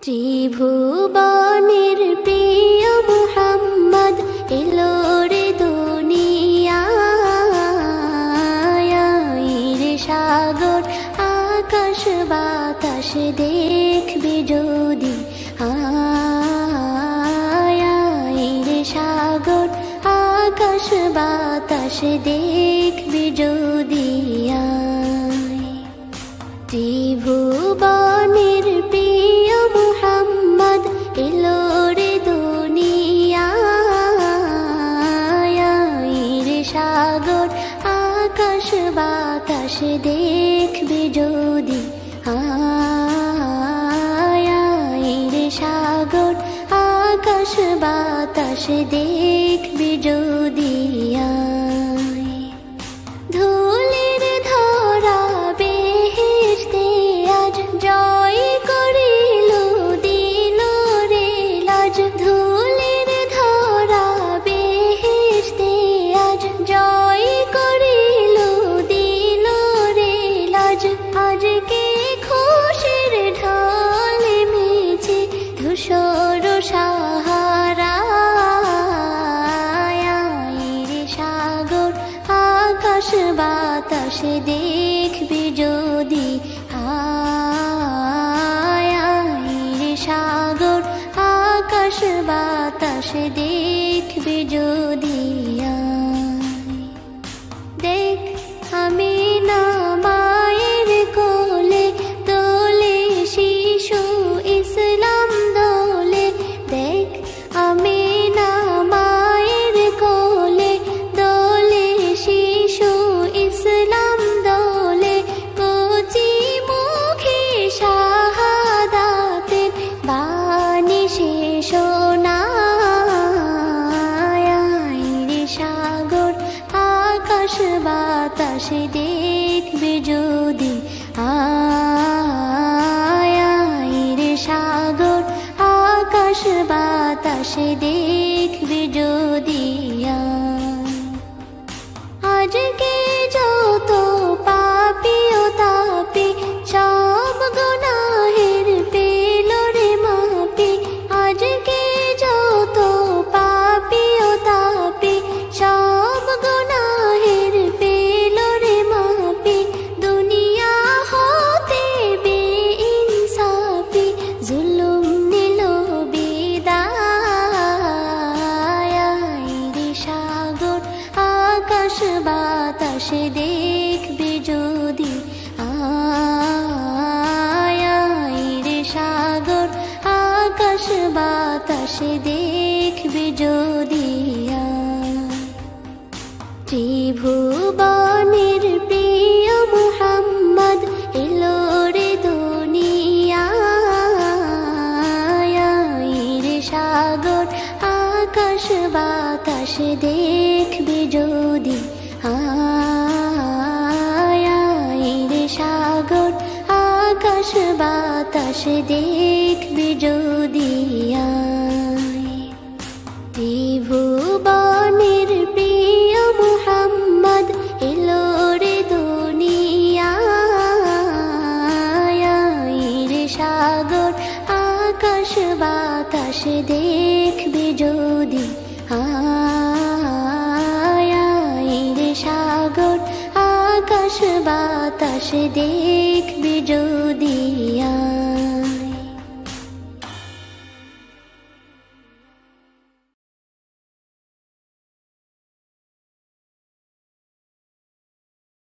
ত্রিভুবনের প্রিয় মুহাম্মদ এলো রে দুনিয়ায় রে সাগর আকাশ বাতাস দেখবি যদি রে সাগর আকাশ বাতাস দেখবি যদি ত্রিভুবনের প্রিয় মুহাম্মদ এলো রে দুনিয়ায় রে সাগর আকাশ বাতাস দেখবি যদি রে সাগর আকাশ বাতাস দেখবি যদি ধুলির ধরা বেহেশতে আজ জয় করিল দিল রে লাজ ধুলির ধরা বেহেশতে আজ জয় করিল দিল রে লাজ আজকে খুশির ঢল মেছে ধূসর সাহারা রে সাগর আকাশ বাতাস দেখবি যদি রে সাগর আকাশ বাতাস দেখবি যদি দেখ আমি না মায়ের কোলে দোলে শিশু ইসলাম দোলে দেখ আমি না মায়ের কোলে দোলে শিশু ইসলাম দোলে কচি মুখে শাহাদাতের বাণী শেষ রে সাগর আকাশ বাতাস দেখবি যদি রে সাগর আকাশ বাতাস দেখবি যদি আজকে যত পাপী ও তাপী সব গুনাহের পেল রে মাপি আজকে যত পাপী ও তাপী সব গুনাহের পেল রে মাপি দুনিয়া হতে বেইনসাফি জুলুম নিল বিদায় রে সাগর আকাশ বাতাস দেখবি যদি রে সাগর আকাশ বাতাস দেখবি যদি ত্রিভুবনের প্রিয় মুহাম্মদ এলো রে দুনিয়ায় রে সাগর আকাশ বাতাস দেখবি যদি রে সাগর আকাশ বাতাস দেখবি যদি ত্রিভুবনের প্রিয় মুহাম্মদ এলো রে দুনিয়ায় রে সাগর আকাশ বাতাস দেখবি যদি রে সাগর আকাশ বাতাস দেখবি যদি